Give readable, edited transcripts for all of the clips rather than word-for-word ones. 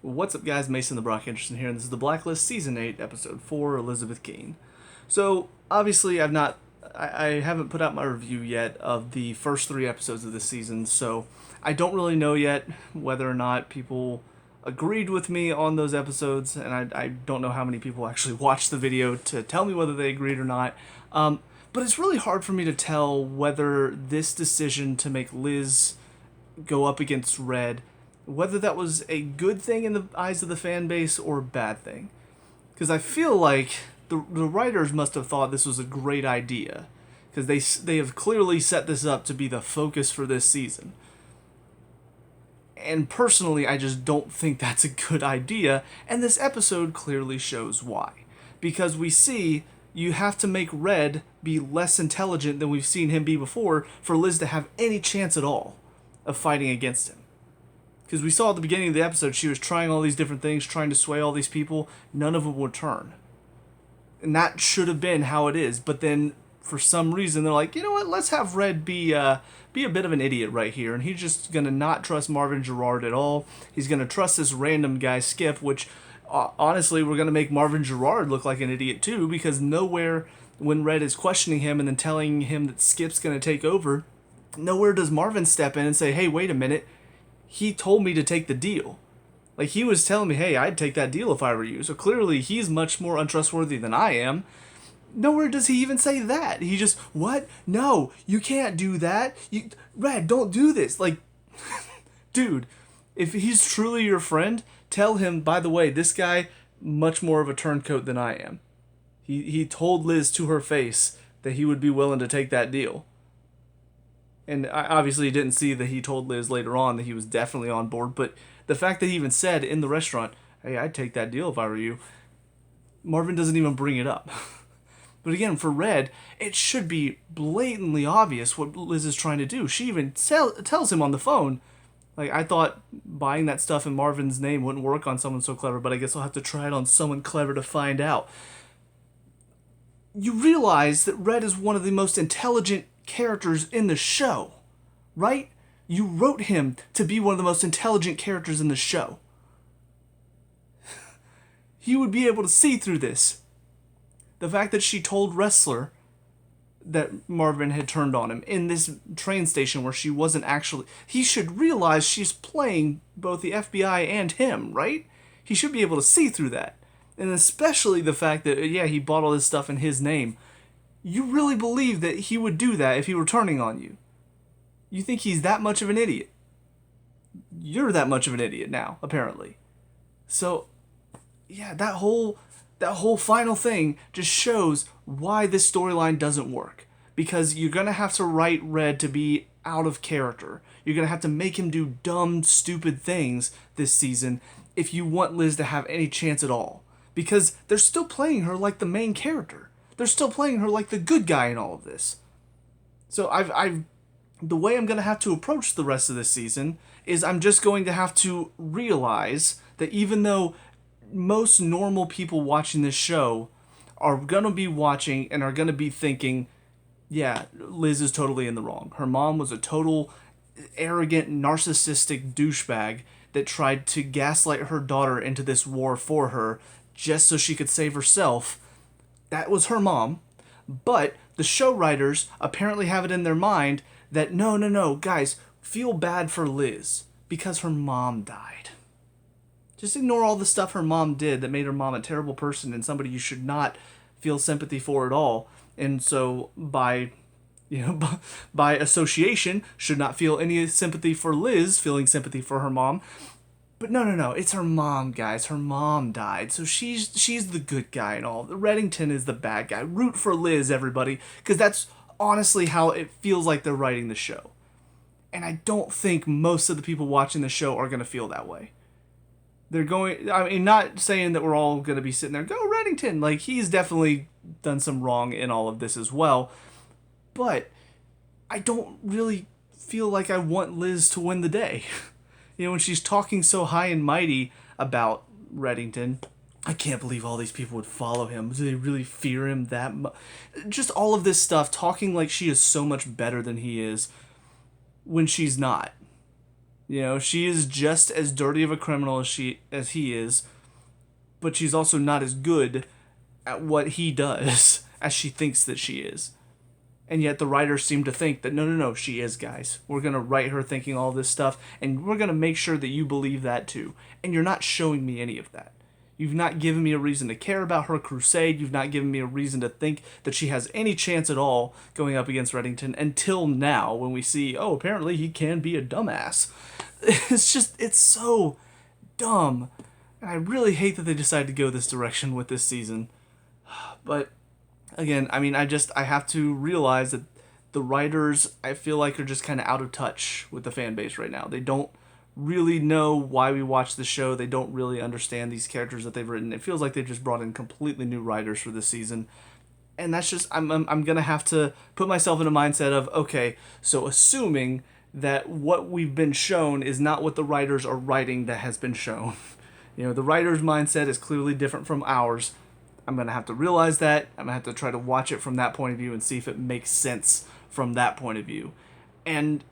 What's up, guys? Mason the Brock Henderson here, and this is the Blacklist Season 8, Episode 4, Elizabeth Keene. So, obviously, I haven't put out my review yet of the first 3 episodes of this season, so I don't really know yet whether or not people agreed with me on those episodes, and I don't know how many people actually watched the video to tell me whether they agreed or not. But it's really hard for me to tell whether this decision to make Liz go up against Red, whether that was a good thing in the eyes of the fan base or a bad thing. Because I feel like the writers must have thought this was a great idea, because they have clearly set this up to be the focus for this season. And personally, I just don't think that's a good idea, and this episode clearly shows why. Because we see you have to make Red be less intelligent than we've seen him be before for Liz to have any chance at all of fighting against him. Because we saw at the beginning of the episode, she was trying all these different things, trying to sway all these people. None of them would turn. And that should have been how it is. But then, for some reason, they're like, you know what, let's have Red be a bit of an idiot right here. And he's just going to not trust Marvin Gerard at all. He's going to trust this random guy, Skip, which, honestly, we're going to make Marvin Gerard look like an idiot too. Because nowhere, when Red is questioning him and then telling him that Skip's going to take over, nowhere does Marvin step in and say, hey, wait a minute. He told me to take the deal. Like, he was telling me, hey, I'd take that deal if I were you. So clearly he's much more untrustworthy than I am. Nowhere does he even say that. He just, what? No, you can't do that. Red, don't do this. Like, dude, if he's truly your friend, tell him, by the way, this guy, much more of a turncoat than I am. He told Liz to her face that he would be willing to take that deal. And I obviously didn't see that he told Liz later on that he was definitely on board, but the fact that he even said in the restaurant, hey, I'd take that deal if I were you, Marvin doesn't even bring it up. But again, for Red, it should be blatantly obvious what Liz is trying to do. She even tells him on the phone, like, I thought buying that stuff in Marvin's name wouldn't work on someone so clever, but I guess I'll have to try it on someone clever to find out. You realize that Red is one of the most intelligent characters in the show, right? You wrote him to be one of the most intelligent characters in the show. He would be able to see through this. The fact that she told Wrestler that Marvin had turned on him in this train station where she wasn't actually... He should realize she's playing both the FBI and him, right? He should be able to see through that. And especially the fact that, yeah, he bought all this stuff in his name. You really believe that he would do that if he were turning on you? You think he's that much of an idiot? You're that much of an idiot now, apparently. So, yeah, that whole final thing just shows why this storyline doesn't work. Because you're going to have to write Red to be out of character. You're going to have to make him do dumb, stupid things this season if you want Liz to have any chance at all. Because they're still playing her like the main character. They're still playing her like the good guy in all of this. So the way I'm going to have to approach the rest of this season is I'm just going to have to realize that even though most normal people watching this show are going to be watching and are going to be thinking, yeah, Liz is totally in the wrong. Her mom was a total arrogant, narcissistic douchebag that tried to gaslight her daughter into this war for her just so she could save herself. That was her mom, but the show writers apparently have it in their mind that no, guys, feel bad for Liz because her mom died. Just ignore all the stuff her mom did that made her mom a terrible person and somebody you should not feel sympathy for at all. And so by association, should not feel any sympathy for Liz feeling sympathy for her mom. But no, it's her mom, guys. Her mom died, so she's the good guy and all. Reddington is the bad guy. Root for Liz, everybody, because that's honestly how it feels like they're writing the show. And I don't think most of the people watching the show are going to feel that way. They're going... I mean, not saying that we're all going to be sitting there, go Reddington! Like, he's definitely done some wrong in all of this as well. But I don't really feel like I want Liz to win the day. When she's talking so high and mighty about Reddington, I can't believe all these people would follow him. Do they really fear him that much? Just all of this stuff, talking like she is so much better than he is when she's not. You know, she is just as dirty of a criminal as he is, but she's also not as good at what he does as she thinks that she is. And yet the writers seem to think that no, she is, guys. We're going to write her thinking all this stuff, and we're going to make sure that you believe that too. And you're not showing me any of that. You've not given me a reason to care about her crusade. You've not given me a reason to think that she has any chance at all going up against Reddington until now, when we see, oh, apparently he can be a dumbass. It's so dumb. And I really hate that they decided to go this direction with this season. But again, I mean, I have to realize that the writers, I feel like, are just kind of out of touch with the fan base right now. They don't really know why we watch the show. They don't really understand these characters that they've written. It feels like they've just brought in completely new writers for this season. And that's just, I'm going to have to put myself in a mindset of, okay, so assuming that what we've been shown is not what the writers are writing that has been shown. You know, the writer's mindset is clearly different from ours. I'm going to have to realize that. I'm going to have to try to watch it from that point of view and see if it makes sense from that point of view. And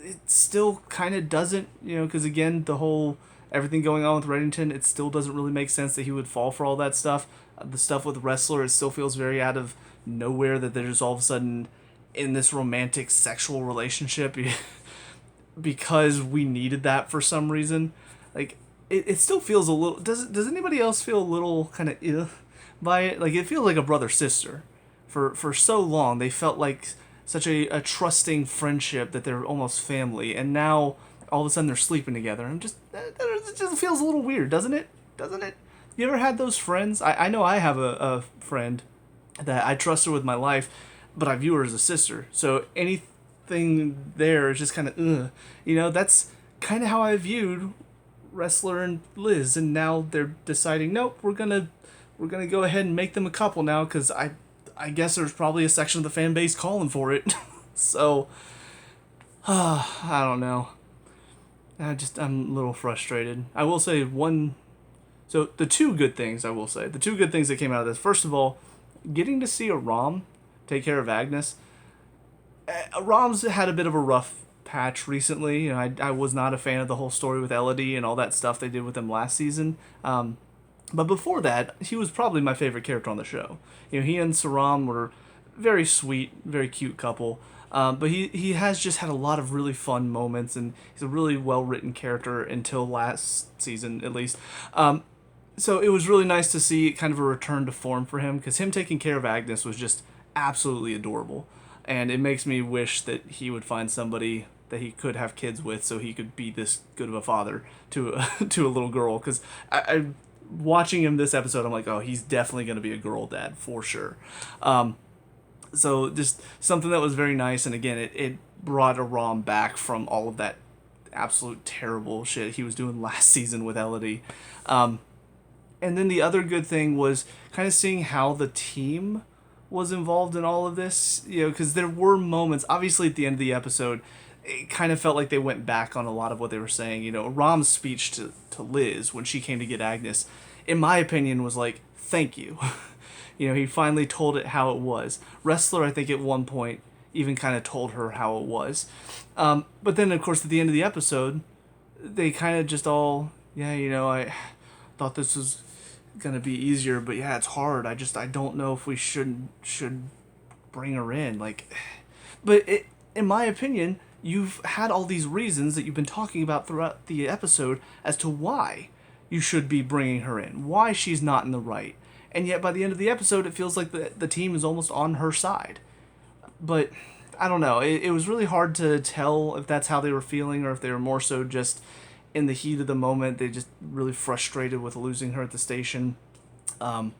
it still kind of doesn't, you know, because again, the whole everything going on with Reddington, it still doesn't really make sense that he would fall for all that stuff. The stuff with Wrestler, it still feels very out of nowhere that they're just all of a sudden in this romantic sexual relationship because we needed that for some reason. Like, it still feels a little... Does anybody else feel a little kind of by it? Like, it feels like a brother-sister. For so long, they felt like such a trusting friendship that they're almost family, and now all of a sudden they're sleeping together. And it just feels a little weird, doesn't it? Doesn't it? You ever had those friends? I know I have a friend that I trust her with my life, but I view her as a sister. So anything there is just kind of, You know, that's kind of how I viewed Wrestler and Liz, and now they're deciding, nope, we're gonna go ahead and make them a couple now, because I guess there's probably a section of the fan base calling for it. So, I don't know. I'm a little frustrated. I will say so the two good things that came out of this, first of all, getting to see Aram take care of Agnes. Aram's had a bit of a rough patch recently. You know, I was not a fan of the whole story with Elodie and all that stuff they did with him last season. But before that, he was probably my favorite character on the show. You know, he and Saram were very sweet, very cute couple. But he has just had a lot of really fun moments, and he's a really well-written character until last season, at least. So it was really nice to see kind of a return to form for him, because him taking care of Agnes was just absolutely adorable. And it makes me wish that he would find somebody that he could have kids with, so he could be this good of a father to to a little girl. Because I watching him this episode, I'm like, oh, he's definitely going to be a girl dad for sure. So just something that was very nice, and again, it brought Aram back from all of that absolute terrible shit he was doing last season with Elodie. And then the other good thing was kind of seeing how the team was involved in all of this, you know, because there were moments, obviously at the end of the episode, it kind of felt like they went back on a lot of what they were saying. You know, Ram's speech to Liz when she came to get Agnes, in my opinion, was like, thank you. You know, he finally told it how it was. Wrestler, I think, at one point, even kind of told her how it was. But then, of course, at the end of the episode, they kind of just all, yeah, you know, I thought this was going to be easier, but yeah, it's hard. I don't know if we should bring her in. Like, but in my opinion, you've had all these reasons that you've been talking about throughout the episode as to why you should be bringing her in, why she's not in the right. And yet by the end of the episode, it feels like the team is almost on her side. But I don't know. It was really hard to tell if that's how they were feeling, or if they were more so just in the heat of the moment. They just really frustrated with losing her at the station. But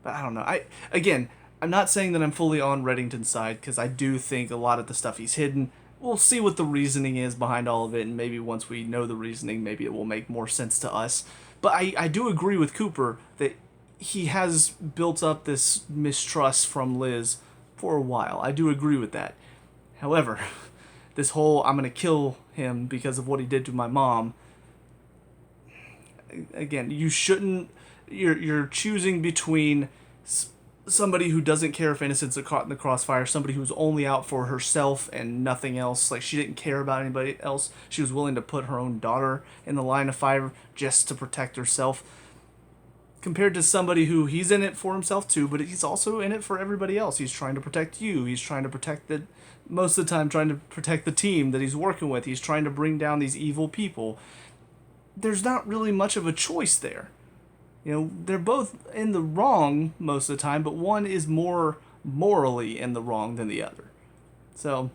I don't know. I'm not saying that I'm fully on Reddington's side, because I do think a lot of the stuff he's hidden, we'll see what the reasoning is behind all of it, and maybe once we know the reasoning, maybe it will make more sense to us. But I do agree with Cooper that he has built up this mistrust from Liz for a while. I do agree with that. However, this whole I'm going to kill him because of what he did to my mom, again, you shouldn't... You're choosing between somebody who doesn't care if innocents are caught in the crossfire, somebody who's only out for herself and nothing else. Like, she didn't care about anybody else. She was willing to put her own daughter in the line of fire just to protect herself. Compared to somebody who, he's in it for himself too, but he's also in it for everybody else. He's trying to protect you. He's trying to protect most of the time trying to protect the team that he's working with. He's trying to bring down these evil people. There's not really much of a choice there. You know, they're both in the wrong most of the time, but one is more morally in the wrong than the other. So,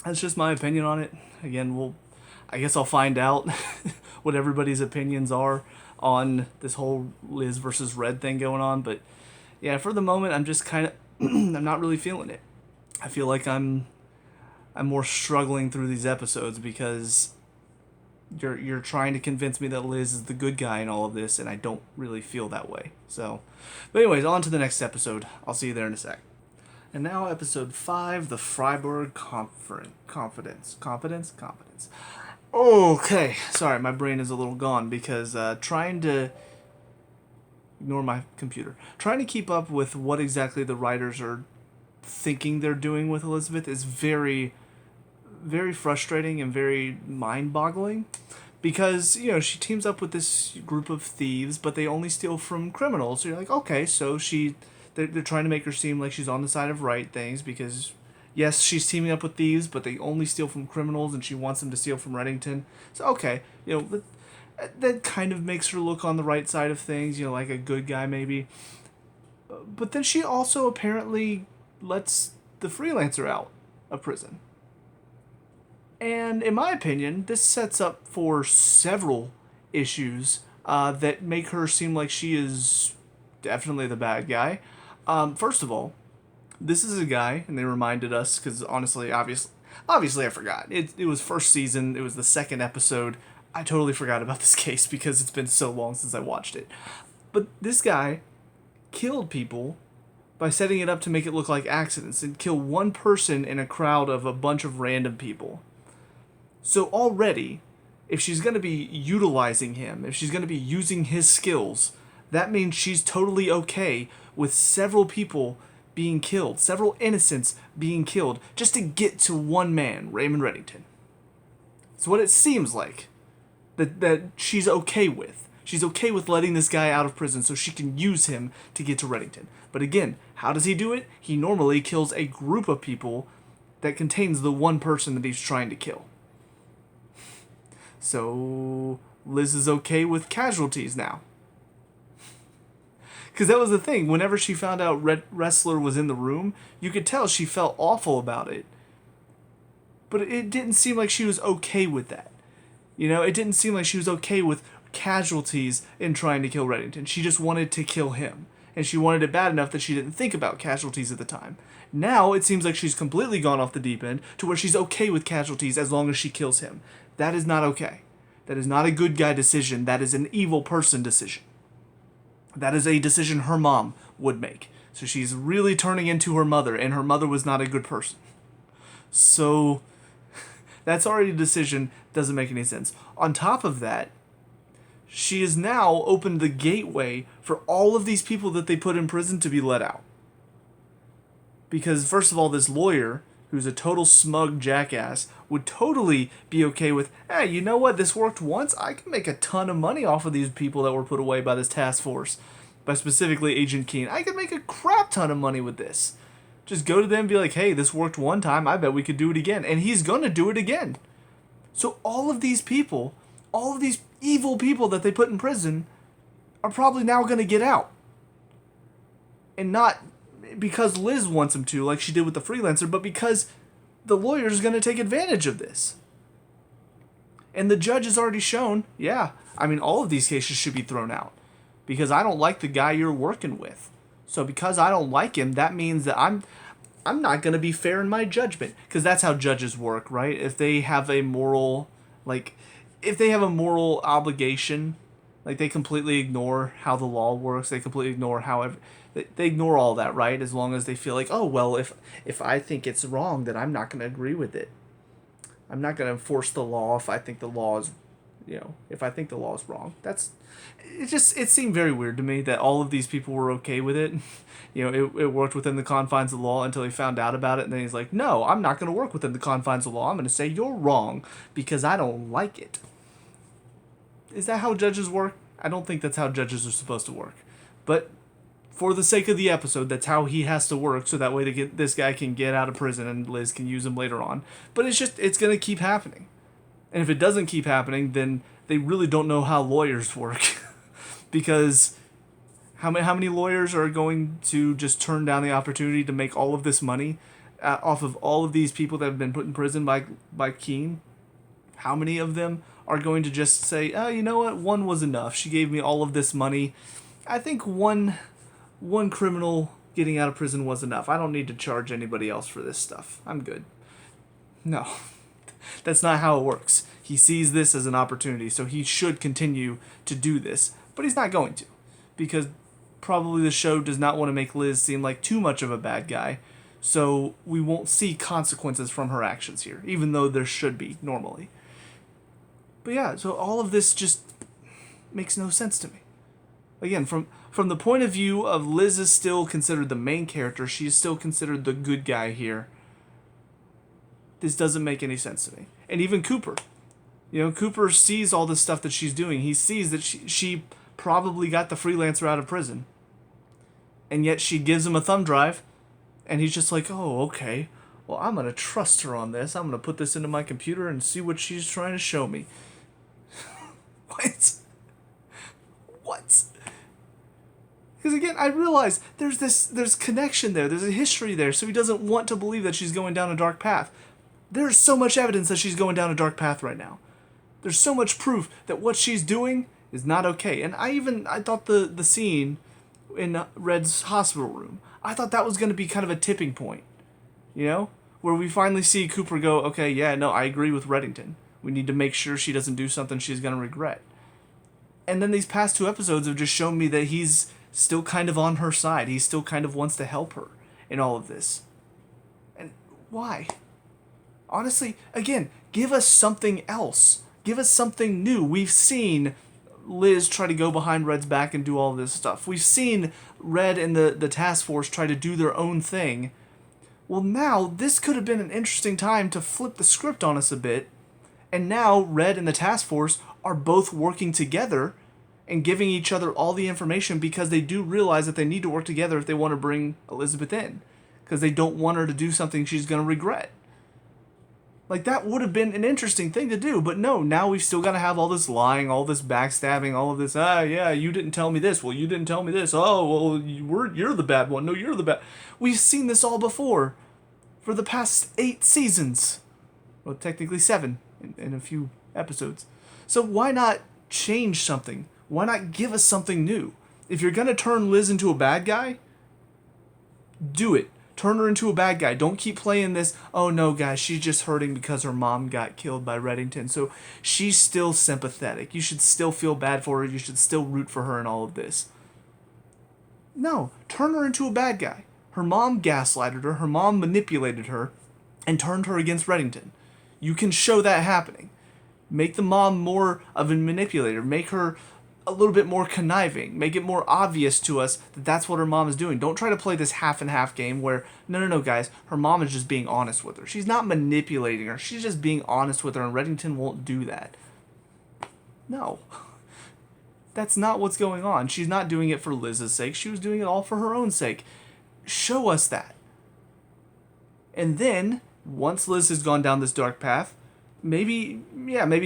that's just my opinion on it. Again, I guess I'll find out what everybody's opinions are on this whole Liz versus Red thing going on. But yeah, for the moment, I'm just kind of, I'm not really feeling it. I feel like I'm more struggling through these episodes because you're trying to convince me that Liz is the good guy in all of this, and I don't really feel that way. So, but anyways, on to the next episode. I'll see you there in a sec. And now episode 5, the Freiburg Confidence. Okay, sorry, my brain is a little gone because trying to ignore my computer. Trying to keep up with what exactly the writers are thinking they're doing with Elizabeth is very, very frustrating and very mind-boggling because, you know, she teams up with this group of thieves, but they only steal from criminals. So you're like, okay, so they're trying to make her seem like she's on the side of right things because, yes, she's teaming up with thieves, but they only steal from criminals, and she wants them to steal from Reddington. So, okay, you know, that kind of makes her look on the right side of things, you know, like a good guy maybe. But then she also apparently lets the freelancer out of prison. And in my opinion, this sets up for several issues that make her seem like she is definitely the bad guy. First of all, this is a guy, and they reminded us, because honestly, obviously I forgot. It was first season, it was the second episode. I totally forgot about this case because it's been so long since I watched it. But this guy killed people by setting it up to make it look like accidents and kill one person in a crowd of a bunch of random people. So already, if she's going to be utilizing him, if she's going to be using his skills, that means she's totally okay with several people being killed, several innocents being killed, just to get to one man, Raymond Reddington. It's what it seems like that she's okay with. She's okay with letting this guy out of prison so she can use him to get to Reddington. But again, how does he do it? He normally kills a group of people that contains the one person that he's trying to kill. So Liz is okay with casualties now. Because that was the thing. Whenever she found out Wrestler was in the room, you could tell she felt awful about it. But it didn't seem like she was okay with that. You know, it didn't seem like she was okay with casualties in trying to kill Reddington. She just wanted to kill him. And she wanted it bad enough that she didn't think about casualties at the time. Now, it seems like she's completely gone off the deep end to where she's okay with casualties as long as she kills him. That is not okay. That is not a good guy decision. That is an evil person decision. That is a decision her mom would make. So she's really turning into her mother, and her mother was not a good person. So that's already a decision, doesn't make any sense. On top of that, she has now opened the gateway for all of these people that they put in prison to be let out. Because first of all, this lawyer, who's a total smug jackass, would totally be okay with, hey, you know what, this worked once, I can make a ton of money off of these people that were put away by this task force, by specifically Agent Keene. I could make a crap ton of money with this. Just go to them and be like, hey, this worked one time, I bet we could do it again. And he's gonna do it again. So all of these people, all of these evil people that they put in prison, are probably now gonna get out. And not because Liz wants them to, like she did with the freelancer, but because the lawyer's going to take advantage of this. And the judge has already shown, yeah, I mean, all of these cases should be thrown out. Because I don't like the guy you're working with. So because I don't like him, that means that I'm not going to be fair in my judgment. Because that's how judges work, right? If they have a moral, obligation, like they completely ignore how the law works, they completely ignore they ignore all that, right? As long as they feel like, oh, well, if I think it's wrong, then I'm not going to agree with it. I'm not going to enforce the law if I think the law is if I think the law is wrong. It seemed very weird to me that all of these people were okay with it. It worked within the confines of the law until he found out about it, and then he's like, no, I'm not going to work within the confines of the law. I'm going to say you're wrong because I don't like it. Is that how judges work? I don't think that's how judges are supposed to work. But for the sake of the episode, that's how he has to work, so that way this guy can get out of prison and Liz can use him later on. But it's going to keep happening. And if it doesn't keep happening, then they really don't know how lawyers work. Because how many lawyers are going to just turn down the opportunity to make all of this money off of all of these people that have been put in prison by Keene? How many of them are going to just say, oh, you know what, one was enough. She gave me all of this money. I think one criminal getting out of prison was enough. I don't need to charge anybody else for this stuff. I'm good. No, that's not how it works. He sees this as an opportunity, so he should continue to do this. But he's not going to, because probably the show does not want to make Liz seem like too much of a bad guy, so we won't see consequences from her actions here, even though there should be normally. But yeah, so all of this just makes no sense to me. Again, from the point of view of Liz is still considered the main character, she is still considered the good guy here. This doesn't make any sense to me. And even Cooper. Cooper sees all this stuff that she's doing. He sees that she probably got the freelancer out of prison. And yet she gives him a thumb drive, and he's just like, oh, okay. Well, I'm going to trust her on this. I'm going to put this into my computer and see what she's trying to show me. What? Because again, I realize there's connection there. There's a history there, so he doesn't want to believe that she's going down a dark path. There's so much evidence that she's going down a dark path right now. There's so much proof that what she's doing is not okay. And I thought the scene in Red's hospital room, I thought that was going to be kind of a tipping point. Where we finally see Cooper go, okay, yeah, no, I agree with Reddington. We need to make sure she doesn't do something she's going to regret. And then these past 2 episodes have just shown me that he's still kind of on her side. He still kind of wants to help her in all of this. And why? Honestly, again, give us something else. Give us something new. We've seen Liz try to go behind Red's back and do all this stuff. We've seen Red and the task force try to do their own thing. Well, now, this could have been an interesting time to flip the script on us a bit. And now, Red and the task force are both working together and giving each other all the information because they do realize that they need to work together if they want to bring Elizabeth in. Because they don't want her to do something she's going to regret. Like, that would have been an interesting thing to do, but no, now we've still got to have all this lying, all this backstabbing, all of this, yeah, you didn't tell me this, well, you didn't tell me this, oh, well, you're the bad one, no, you're the bad. We've seen this all before, for the past 8 seasons. Well, technically 7, in a few episodes. So why not change something? Why not give us something new? If you're going to turn Liz into a bad guy, do it. Turn her into a bad guy. Don't keep playing this, oh no guys, she's just hurting because her mom got killed by Reddington, so she's still sympathetic. You should still feel bad for her. You should still root for her in all of this. No, turn her into a bad guy. Her mom gaslighted her, her mom manipulated her, and turned her against Reddington. You can show that happening. Make the mom more of a manipulator. Make her a little bit more conniving. Make it more obvious to us that that's what her mom is doing. Don't try to play this half and half game where, no, guys, her mom is just being honest with her. She's not manipulating her. She's just being honest with her, and Reddington won't do that. No. That's not what's going on. She's not doing it for Liz's sake. She was doing it all for her own sake. Show us that. And then, once Liz has gone down this dark path, maybe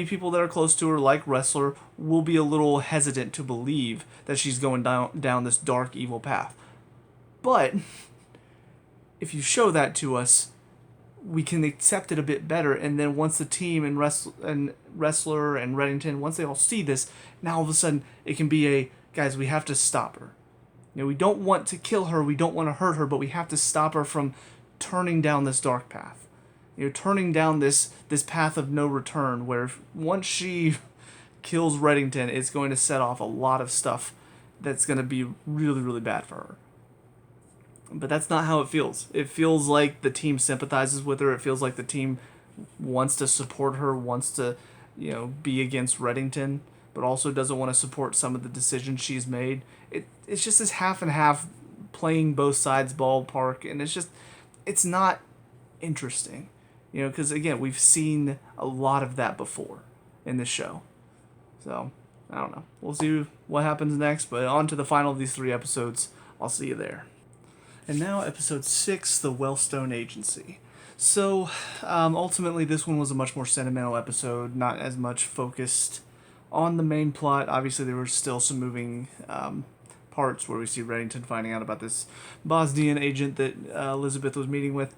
people that are close to her, like Wrestler, will be a little hesitant to believe that she's going down this dark, evil path. But if you show that to us, we can accept it a bit better. And then once the team and Wrestler and Reddington, once they all see this, now all of a sudden it can be guys, we have to stop her. We don't want to kill her, we don't want to hurt her, but we have to stop her from turning down this dark path. Turning down this path of no return, where once she kills Reddington, it's going to set off a lot of stuff that's going to be really, really bad for her. But that's not how it feels. It feels like the team sympathizes with her. It feels like the team wants to support her, wants to be against Reddington, but also doesn't want to support some of the decisions she's made. It's just this half and half, playing both sides ballpark, and it's not interesting, because again, we've seen a lot of that before in this show. So I don't know. We'll see what happens next, but on to the final of these 3 episodes. I'll see you there. And now episode 6, the Wellstone Agency. So ultimately, this one was a much more sentimental episode, not as much focused on the main plot. Obviously, there were still some moving parts where we see Reddington finding out about this Bosnian agent that Elizabeth was meeting with.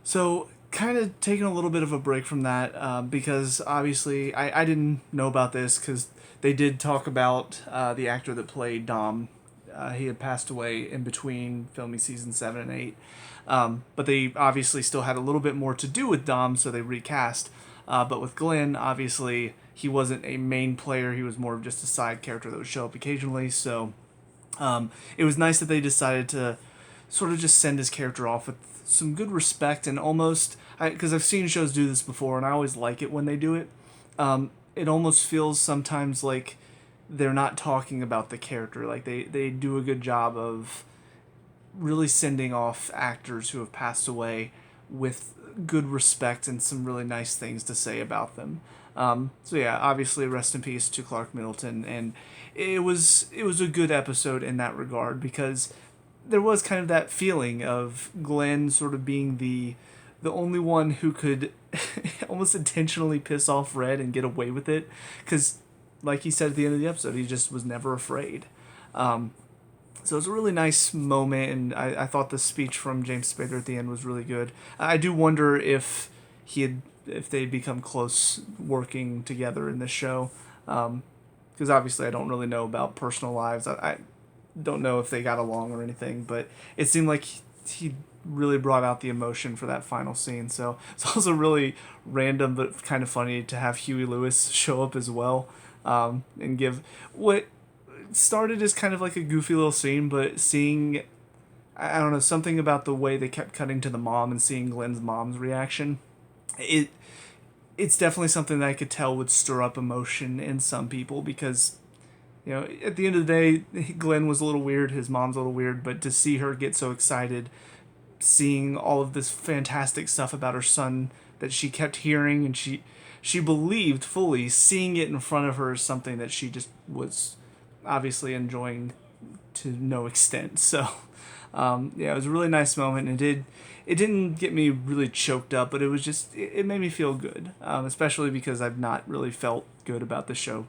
So kind of taking a little bit of a break from that because obviously I didn't know about this because they did talk about the actor that played Dom. He had passed away in between filming season 7 and 8. But they obviously still had a little bit more to do with Dom, so they recast. But with Glenn, obviously, he wasn't a main player. He was more of just a side character that would show up occasionally. So it was nice that they decided to sort of just send his character off with some good respect and almost... Because I've seen shows do this before, and I always like it when they do it. It almost feels sometimes like they're not talking about the character. Like they do a good job of really sending off actors who have passed away with good respect and some really nice things to say about them. So yeah, obviously rest in peace to Clark Middleton, and it was a good episode in that regard because there was kind of that feeling of Glenn sort of being the only one who could almost intentionally piss off Red and get away with it, because like he said at the end of the episode, he just was never afraid. So it was a really nice moment, and I thought the speech from James Spader at the end was really good. I do wonder if they'd become close working together in this show, because obviously I don't really know about personal lives. I don't know if they got along or anything, but it seemed like he really brought out the emotion for that final scene. So it's also really random but kind of funny to have Huey Lewis show up as well, and give what started as kind of like a goofy little scene, but seeing, I don't know, something about the way they kept cutting to the mom and seeing Glenn's mom's reaction, it's definitely something that I could tell would stir up emotion in some people, because at the end of the day, Glenn was a little weird, his mom's a little weird, but to see her get so excited, seeing all of this fantastic stuff about her son that she kept hearing and she believed fully, seeing it in front of her is something that she just was obviously enjoying to no extent. So yeah, it was a really nice moment, and it didn't get me really choked up, but it was just, it made me feel good, especially because I've not really felt good about the show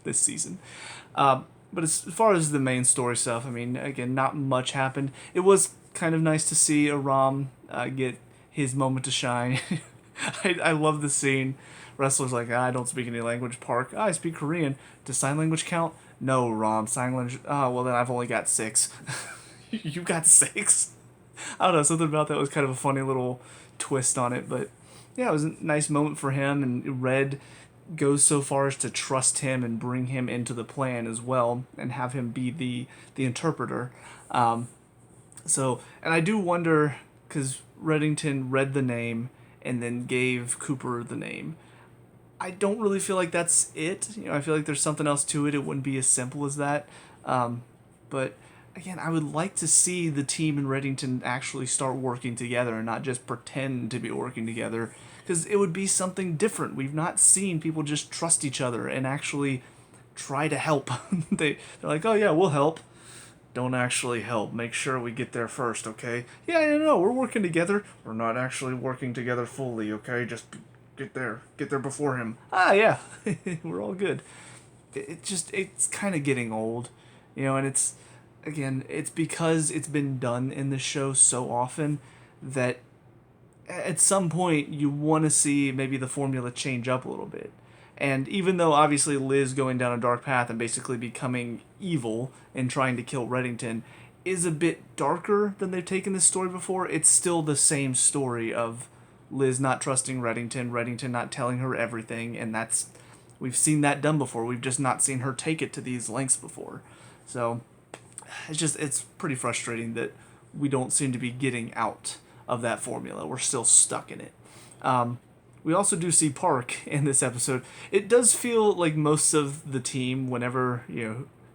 this season. But as far as the main story stuff, I mean, again, not much happened. It was kind of nice to see Aram get his moment to shine. I love the scene. Wrestler's like, I don't speak any language. Park, I speak Korean. Does sign language count? No, Ram. Sign language. Oh, well, then I've only got 6. You got 6? I don't know. Something about that was kind of a funny little twist on it. But yeah, it was a nice moment for him. And Red goes so far as to trust him and bring him into the plan as well, and have him be the interpreter. So, and I do wonder, because Reddington read the name and then gave Cooper the name. I don't really feel like that's it. I feel like there's something else to it. It wouldn't be as simple as that. But again, I would like to see the team in Reddington actually start working together and not just pretend to be working together, because it would be something different. We've not seen people just trust each other and actually try to help. They're like, oh yeah, we'll help. Don't actually help. Make sure we get there first, okay? Yeah, no, we're working together. We're not actually working together fully, okay? Just get there before him. Ah, yeah, we're all good. It's kind of getting old, and it's because it's been done in the show so often that at some point you want to see maybe the formula change up a little bit. And even though obviously Liz going down a dark path and basically becoming evil and trying to kill Reddington is a bit darker than they've taken this story before, it's still the same story of Liz not trusting Reddington not telling her everything, and we've seen that done before. We've just not seen her take it to these lengths before. So it's pretty frustrating that we don't seem to be getting out of that formula. We're still stuck in it. we also do see Park in this episode. It does feel like most of the team, whenever,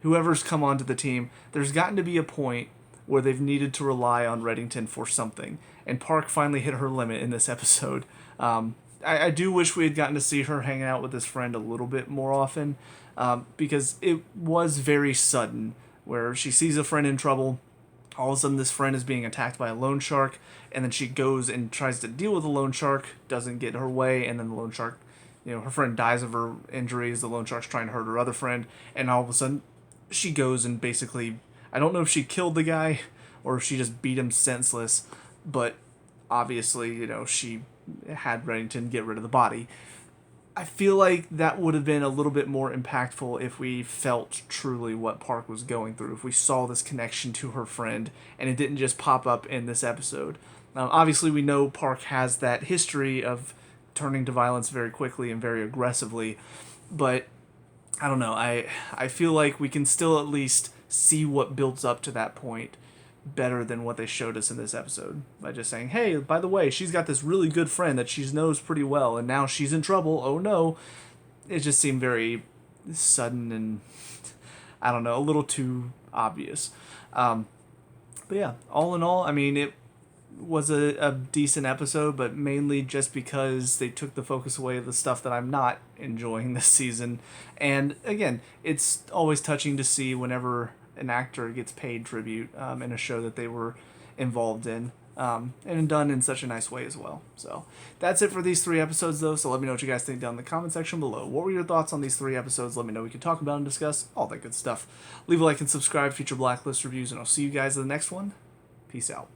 whoever's come onto the team, there's gotten to be a point where they've needed to rely on Reddington for something. And Park finally hit her limit in this episode. I do wish we had gotten to see her hanging out with this friend a little bit more often, because it was very sudden, where she sees a friend in trouble. All of a sudden, this friend is being attacked by a loan shark, and then she goes and tries to deal with the loan shark, doesn't get her way, and then the loan shark, her friend dies of her injuries. The loan shark's trying to hurt her other friend, and all of a sudden, she goes and basically, I don't know if she killed the guy or if she just beat him senseless, but obviously, she had Reddington get rid of the body. I feel like that would have been a little bit more impactful if we felt truly what Park was going through, if we saw this connection to her friend, and it didn't just pop up in this episode. Obviously, we know Park has that history of turning to violence very quickly and very aggressively, but I don't know. I feel like we can still at least see what builds up to that point better than what they showed us in this episode, by just saying, hey, by the way, she's got this really good friend that she knows pretty well, and now she's in trouble. Oh no. It just seemed very sudden and, I don't know, a little too obvious. But yeah, all in all, I mean, it was a decent episode, but mainly just because they took the focus away of the stuff that I'm not enjoying this season. And again, it's always touching to see whenever an actor gets paid tribute in a show that they were involved in, and done in such a nice way as well. So that's it for these 3 episodes, though. So let me know what you guys think down in the comment section below. What were your thoughts on these 3 episodes? Let me know. We can talk about and discuss all that good stuff. Leave a like and subscribe, future Blacklist reviews, and I'll see you guys in the next one. Peace out.